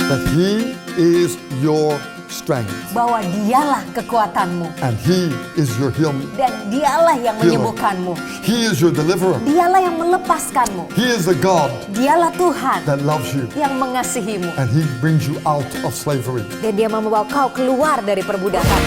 that He is your strength. Bahwa dialah kekuatanmu. And He is your healing. Dan dialah yang menyembuhkanmu. He is your deliverer. Dialah yang melepaskanmu. He is the God Dialah Tuhan that loves you. yang mengasihimu. And He brings you out of slavery. Dan dia membawa kau keluar dari perbudakan.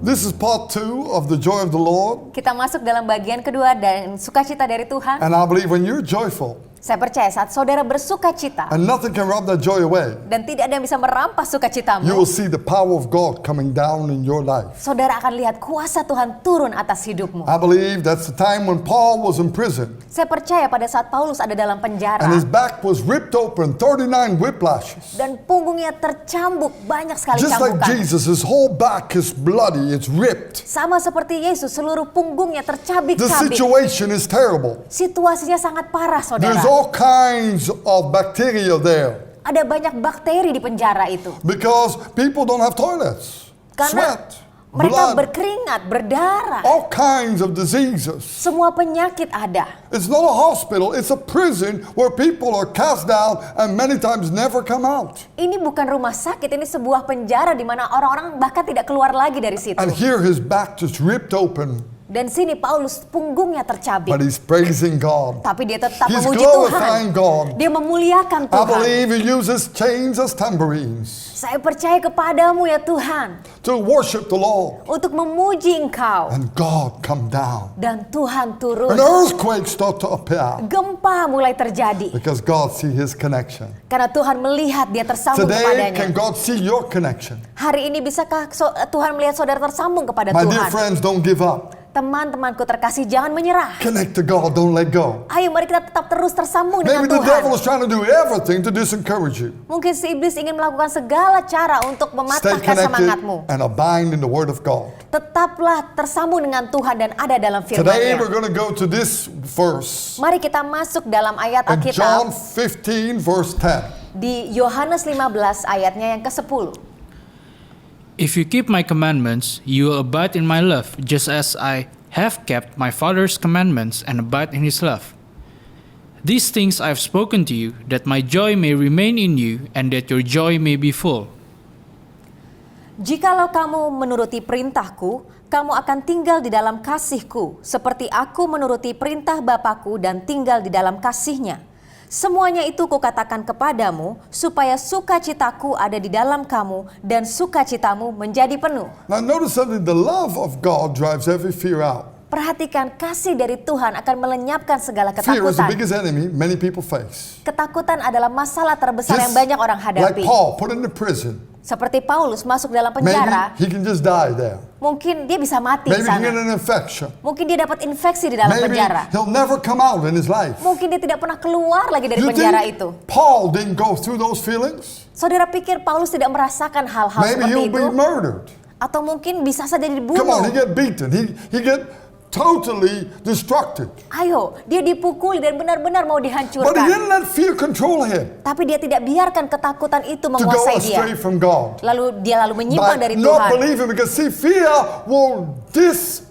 This is part 2 of the joy of the Lord. Kita masuk dalam bagian kedua dan sukacita dari Tuhan. And I believe when you're joyful, Saya percaya saat saudara bersukacita and nothing can rob that joy away, dan tidak ada yang bisa merampas sukacitamu, you will see the power of God coming down in your life. saudara akan lihat kuasa Tuhan turun atas hidupmu. I believe that's the time when Paul was in prison Saya percaya pada saat Paulus ada dalam penjara and his back was ripped open, 39 whiplashes. dan punggungnya tercambuk banyak sekali Just like cambukan. Jesus, his whole back is bloody, it's ripped. Sama seperti Yesus, seluruh punggungnya The tercabik-cabik. situation is terrible. Situasinya sangat parah, There's saudara. all kinds of bacteria there Ada banyak bakteri di penjara itu. because people don't have toilets, Karena sweat, mereka blood, berkeringat, berdarah. all kinds of diseases. Semua penyakit ada. It's not a hospital, it's a prison where people are cast out and many times never come out. Ini bukan rumah sakit, ini sebuah penjara di mana orang-orang bahkan tidak keluar lagi dari situ. And here his back just ripped open, Dan sini Paulus punggungnya tercabik. but he's praising God. Tapi dia tetap He's memuji glorifying Tuhan. God. Dia memuliakan I Tuhan. believe he uses chains as tambourines Saya percaya kepadamu ya Tuhan, to worship the Lord. untuk memuji Engkau. And God come down. Dan Tuhan turun. An earthquake start to appear Gempa mulai terjadi. because God see his connection. Karena Tuhan melihat dia tersambung Today, kepadanya. can God see your connection? Hari ini bisakah Tuhan melihat saudara tersambung kepada My dear Tuhan? friends, don't give up. Teman-temanku terkasih, jangan menyerah. Connect to God, don't let go. Ayo mari kita tetap terus tersambung dengan Maybe the Tuhan. devil is trying to do everything to disencourage you. Mungkin si iblis ingin melakukan segala cara untuk Stay mematahkan connected semangatmu. and abide in the word of God. Tetaplah tersambung dengan Tuhan dan ada dalam Today firman-Nya. we're going to go to this verse Mari kita masuk dalam ayat in John Alkitab 15 verse 10. di Yohanes 15 ayatnya yang ke-10. If you keep my commandments, you will abide in my love, just as I have kept my Father's commandments and abide in his love. These things I have spoken to you, that my joy may remain in you, and that your joy may be full. Jikalau kamu menuruti perintahku, kamu akan tinggal di dalam kasihku, seperti aku menuruti perintah Bapakku dan tinggal di dalam kasihnya. Semuanya itu kukatakan kepadamu, supaya sukacitaku ada di dalam kamu, dan sukacitamu menjadi penuh. Now notice something, the love of God drives every fear out. Perhatikan, kasih dari Tuhan akan melenyapkan segala Fear is the ketakutan. biggest enemy many people face. Ketakutan adalah masalah terbesar yang Just banyak orang like hadapi. Paul, put in the prison. Seperti Paulus masuk dalam Maybe penjara, he can just die there. mungkin dia bisa mati di Maybe he can get sana. an infection. Mungkin dia dapat infeksi di dalam Maybe penjara. he'll never come out in his life. Mungkin dia tidak pernah keluar lagi dari You penjara think itu. Paul didn't go through those feelings? Saudara pikir Paulus tidak merasakan hal-hal Maybe seperti he'll itu? be murdered. Atau mungkin bisa saja Come on, dibunuh. he get beaten. He get totally destructed. Ayo, dia dipukuli dan benar-benar mau But he dihancurkan. didn't let fear control him Tapi dia tidak biarkan ketakutan itu to go menguasai dia. astray from God. Lalu dia menyimpang By dari not Tuhan. believing, because see, fear will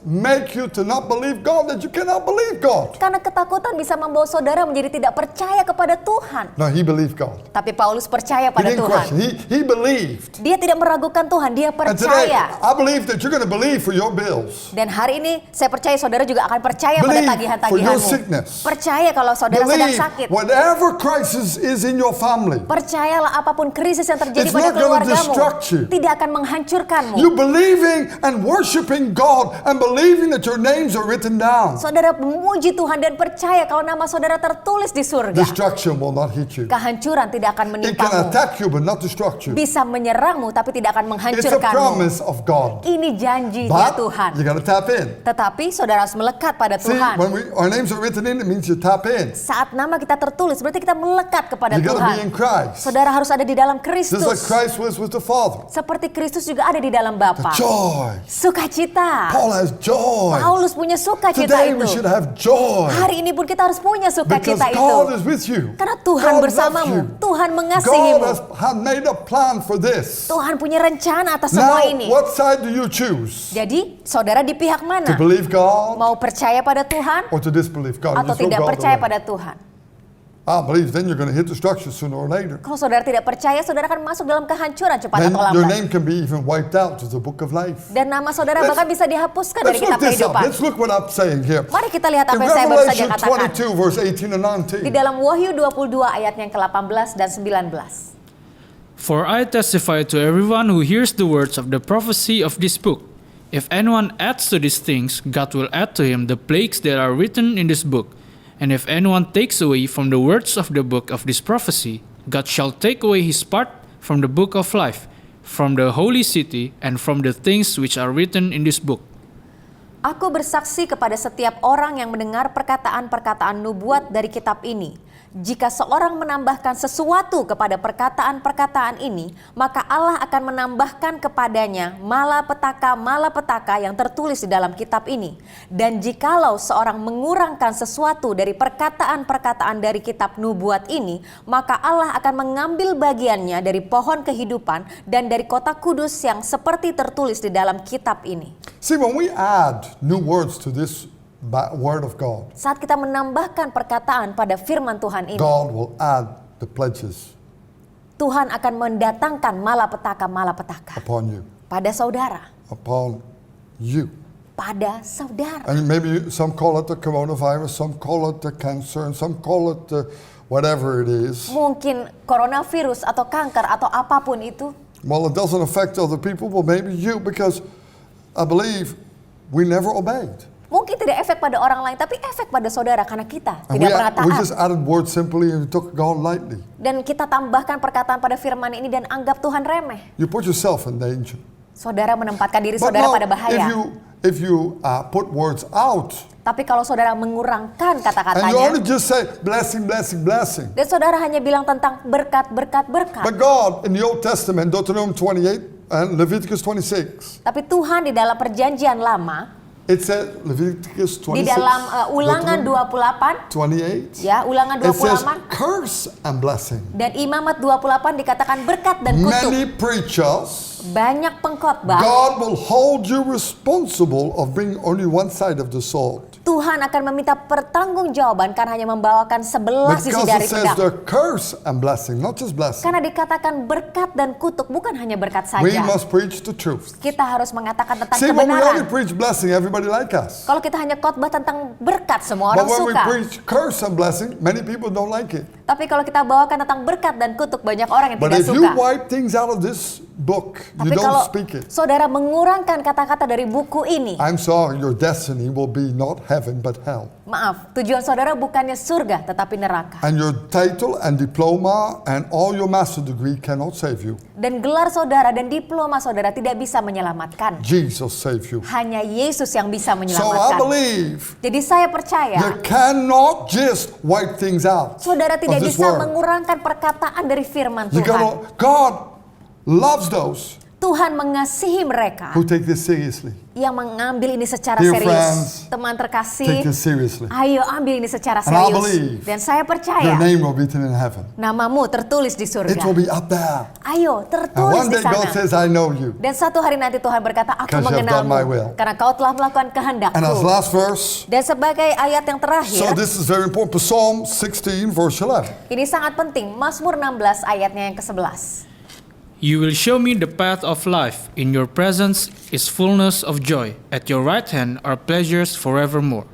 make you to not believe God, that you cannot believe God. Karena ketakutan bisa membawa saudara menjadi tidak percaya kepada Tuhan. No, he believed God. Tapi Paulus percaya He pada didn't Tuhan. question. He believed. Dia tidak meragukan Tuhan, dia And today, percaya. I believe that you're going to believe for your bills. Dan hari ini saya percaya saudara juga akan percaya pada Believe for your tagihan-tagihanmu. sickness. Percaya kalau saudara sedang Believe sakit. whatever crisis is in your family. Percayalah apapun krisis yang terjadi It's pada not gonna keluargamu destruct you. tidak akan menghancurkanmu. You believing and worshiping God and believing that your names are written down. Saudara memuji Tuhan dan percaya kalau nama saudara tertulis di surga. Destruction will not hit you. Kehancuran tidak akan It can menimpamu. attack you but not destruct you. Bisa menyerangmu tapi tidak akan It's a menghancurkanmu. promise of God. Ini janjinya But Tuhan. you got to tap in. Tetapi saudara harus melekat pada See, Tuhan. when our names are written in, it means you tap in. Saat nama kita tertulis berarti kita melekat kepada You got to Tuhan. be in Christ. Saudara harus ada di dalam Just like Kristus. Christ was with the Father. Seperti Kristus juga ada di dalam Bapa. Joy. Sukacita. Paul has joy. Paulus punya sukacita Today we itu. should have joy. Hari ini pun kita harus punya Because sukacita itu. God is with you. Karena Tuhan God bersamamu. loves you. Tuhan God mengasihimu. has made a plan for this. Tuhan punya rencana atas Now, semua ini. what side do you choose? Jadi, saudara di pihak To mana? believe God Mau percaya pada Tuhan or to disbelieve God? atau You throw tidak God percaya away. pada Tuhan? I believe then you're going to hit destruction sooner or later. Kalau saudara tidak percaya, saudara akan masuk dalam kehancuran cepat Then atau your lambat. name can be even wiped out of the book of life. Dan nama saudara Let's- bahkan bisa dihapuskan dari Let's kitab look this up. kehidupan. Let's look what I'm saying here. Mari kita lihat In apa yang saya baru saja Revelation katakan. 22 verse 18 and Di 19. dalam Wahyu 22 ayatnya yang ke-18 dan 19. For I testify to everyone who hears the words of the prophecy of this book. If anyone adds to these things, God will add to him the plagues that are written in this book. And if anyone takes away from the words of the book of this prophecy, God shall take away his part from the book of life, from the holy city, and from the things which are written in this book. Aku bersaksi kepada setiap orang yang mendengar perkataan-perkataan nubuat dari kitab ini. Jika seorang menambahkan sesuatu kepada perkataan-perkataan ini, maka Allah akan menambahkan kepadanya malapetaka-malapetaka yang tertulis di dalam kitab ini. Dan jikalau seorang mengurangkan sesuatu dari perkataan-perkataan dari kitab nubuat ini, maka Allah akan mengambil bagiannya dari pohon kehidupan dan dari kota kudus yang seperti tertulis di dalam kitab ini. See, when we add new words to this word of God, Saat kita menambahkan perkataan pada firman Tuhan ini, God will add the pledges Tuhan akan mendatangkan malapetaka-malapetaka upon you, pada saudara, upon you. pada saudara. And maybe some call it the coronavirus, some call it the cancer, and some call it the whatever it is. Mungkin coronavirus atau kanker atau apapun itu, Well, it doesn't affect other people, but maybe you, because I believe we never obeyed. mungkin tidak efek pada orang lain, tapi efek pada saudara karena kita And tidak pernah we taat. just added words simply and we took God lightly. Dan kita tambahkan perkataan pada firman ini dan anggap Tuhan remeh. You put yourself in danger. Saudara menempatkan diri But saudara now, pada bahaya. if you put words out, Tapi kalau saudara mengurangkan and you kata-katanya, only just say blessing, blessing, blessing. dan saudara hanya bilang tentang berkat, berkat, berkat. But God in the Old Testament, Deuteronomy 28 and Leviticus 26, Tapi Tuhan di dalam perjanjian lama, it said, Leviticus 26, di dalam Ulangan Deuteronomy 28, 28, ya, Ulangan it says 28 curse and blessing. dan Imamat 28 dikatakan berkat dan kutuk. Many preachers, Banyak pengkhotbah, God will hold you responsible of bringing only one side of the sword. Tuhan akan meminta pertanggungjawaban karena hanya membawakan sebelah sisi Because dari it says pedang. the curse and blessing, not just blessing. Karena dikatakan berkat dan kutuk, bukan hanya berkat We saja. must preach the truth. Kita harus mengatakan tentang See, when we only kebenaran. preach blessing, everybody like us. Kalau kita hanya khotbah tentang berkat, semua orang But when we suka. preach curse and blessing, many people don't like it. Tapi kalau kita bawakan tentang berkat dan kutuk, banyak orang yang But tidak if you suka. wipe things out of this book, you Tapi kalau don't speak it. saudara mengurangkan kata-kata dari buku ini, I'm sorry, your destiny will be not heaven but hell. maaf, tujuan saudara bukannya surga tetapi neraka. And your title and diploma and all your master degree cannot save you. Dan gelar saudara dan diploma saudara tidak bisa menyelamatkan. Jesus saved you. Hanya Yesus yang bisa So I menyelamatkan. believe Jadi saya you percaya cannot just wipe things out saudara of tidak this bisa word. mengurangkan perkataan dari firman You Tuhan. God loves those Tuhan mengasihi mereka who take this seriously. yang mengambil ini secara Dear serius. friends, Teman Take terkasih, this seriously. ayo ambil ini secara And I serius. believe Dan saya Your percaya name will be written in heaven. namamu tertulis di It will surga. be up there. Ayo, And tertulis one di day God sana. says, I know you. Dan suatu hari nanti Tuhan berkata, aku 'Cause you have done my mengenalmu will. karena kau telah melakukan And as kehendakku. last verse, Dan sebagai ayat yang so terakhir, this is very important. Psalm 16 verse 11. ini sangat penting. Mazmur 16 ayatnya yang ke-11. You will show me the path of life. In your presence is fullness of joy. At your right hand are pleasures forevermore.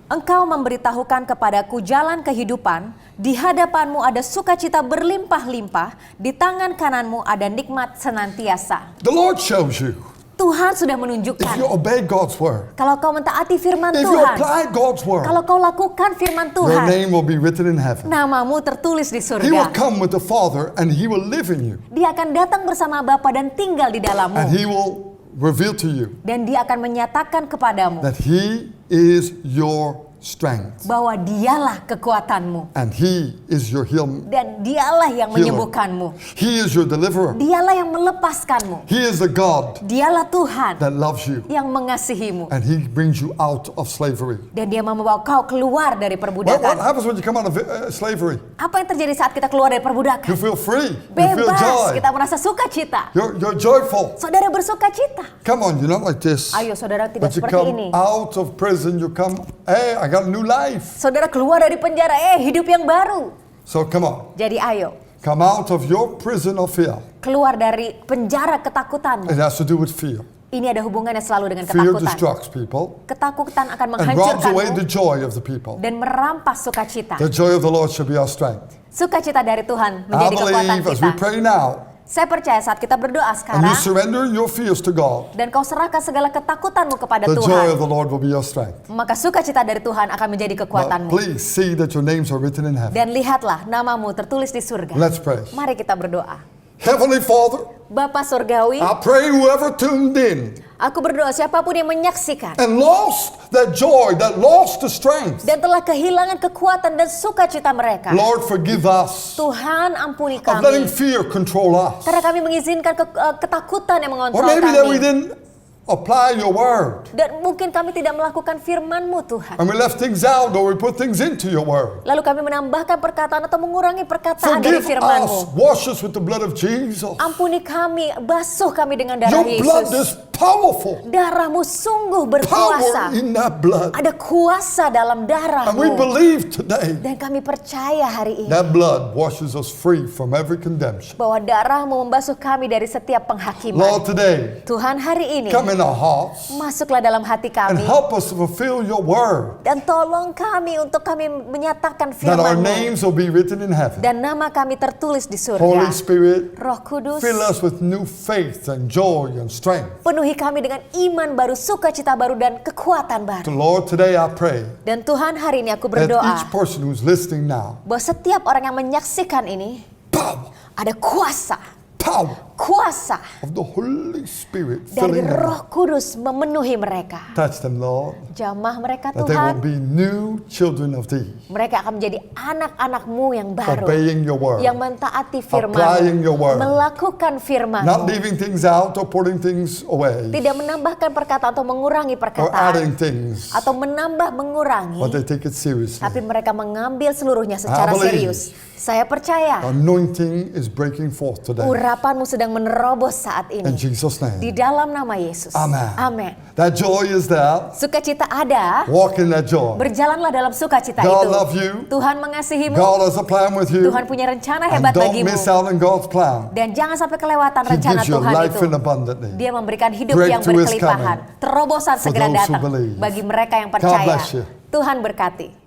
Engkau memberitahukan kepadaku jalan kehidupan, di hadapanmu ada sukacita berlimpah-limpah, di tangan kananmu ada nikmat senantiasa. The Lord shows you. Tuhan sudah If you menunjukkan. obey God's word, Kalau kau mentaati firman if you Tuhan, apply God's word, kalau kau lakukan firman your Tuhan, name will be written in heaven. namamu tertulis di He will surga. come with the Father and He will live in you. Dia akan datang bersama Bapa dan tinggal di And dalammu. He will reveal to you Dan dia akan menyatakan kepadamu that He is your strength. bahwa dialah kekuatanmu. And He is your healer. Dan dialah yang Healer. menyembuhkanmu. He is your deliverer. Dialah yang melepaskanmu. He is the God Dialah Tuhan that loves you. yang mengasihimu. And He brings you out of slavery. Dan dia membawa kau keluar dari What perbudakan. happens when you come out of slavery? Apa yang terjadi saat kita keluar dari perbudakan? You feel free. You feel Bebas, joy. kita merasa sukacita. You're joyful. Saudara bersukacita. Come on, you're not like this. Ayo saudara tidak But you seperti come ini. out of prison, you come, hey, I I got a new life. Saudara keluar dari penjara, hidup yang baru. So come on. Jadi ayo, Come out of your prison of fear. keluar dari penjara ketakutan. It has to do with fear. Ini ada hubungannya selalu dengan Fear ketakutan. destructs people Ketakutan akan and robs away menghancurkanmu the joy of the people. dan merampas sukacita. The joy of the Lord should be our strength. Sukacita dari Tuhan I menjadi kekuatan believe as we kita. pray now, Saya percaya saat kita berdoa and sekarang you surrender your fears to God, dan kau serahkan segala ketakutanmu kepada the joy Tuhan, of the Lord will be your strength. maka sukacita dari Tuhan akan menjadi But kekuatanmu. please see that your names are written in heaven. Dan lihatlah namamu tertulis di surga. Let's pray. Mari kita berdoa. Heavenly Father, Bapa Surgawi, I pray whoever tuned in aku berdoa siapapun yang menyaksikan and lost that joy, that lost the strength, dan telah kehilangan kekuatan dan sukacita mereka. Lord, forgive us Tuhan ampuni of letting kami. fear control us. Karena kami mengizinkan ketakutan yang Or mengontrol maybe that we kami. didn't apply your word. Dan mungkin kami tidak melakukan firman-Mu Tuhan. And we left things out or we put things into your word. Lalu kami menambahkan perkataan atau mengurangi perkataan dari Forgive firman-Mu. us. Wash us with the blood of Jesus. Ampuni kami, basuh kami dengan darah Your blood is Yesus. powerful. Darah-Mu sungguh Power berkuasa. in that blood. Ada kuasa dalam And we darah-Mu. believe today Dan kami percaya hari ini that blood washes us free from every condemnation. bahwa darah-Mu membasuh kami dari setiap Lord, penghakiman. today, Tuhan hari ini, come in our hearts masuklah dalam hati and kami. help us to fulfill your word. Dan tolong kami untuk kami menyatakan That our firman-Mu. names will be written in heaven. Dan nama kami tertulis di Holy surga. Spirit, Roh Kudus, fill us with new faith and joy and strength. penuhi kami dengan iman baru, sukacita baru, dan kekuatan So baru. Lord, today I pray Dan Tuhan hari ini aku that berdoa each person who's listening now, bahwa setiap orang yang menyaksikan ini power, ada kuasa of the Holy Spirit dari filling them Roh up. Kudus memenuhi mereka. Touch them, Lord, Jamah mereka that they will Tuhan, be new children of Thee, mereka akan menjadi anak-anak-Mu yang baru, obeying your word, yang mentaati applying firman, your word, melakukan firman, not leaving things out or putting things away tidak menambahkan perkataan atau mengurangi or perkataan, adding things, atau menambah mengurangi, but they take it seriously. tapi mereka mengambil seluruhnya secara I believe. serius. Saya percaya Anointing is breaking forth today. urapan-Mu sedang menerobos saat In ini. Jesus' Di name. dalam nama Yesus. Amen. Amin. That joy is there. Sukacita ada, Walk in that joy. berjalanlah dalam sukacita God itu. love you. Tuhan mengasihimu, God has a plan with you. Tuhan punya rencana And hebat don't bagimu. miss out on God's plan. Dan jangan sampai kelewatan He rencana gives you Tuhan life itu. in abundantly. Dia memberikan hidup yang Breakthrough is berkelimpahan. coming Terobosan for segera those who datang believe. bagi mereka yang God percaya. bless you. Tuhan berkati.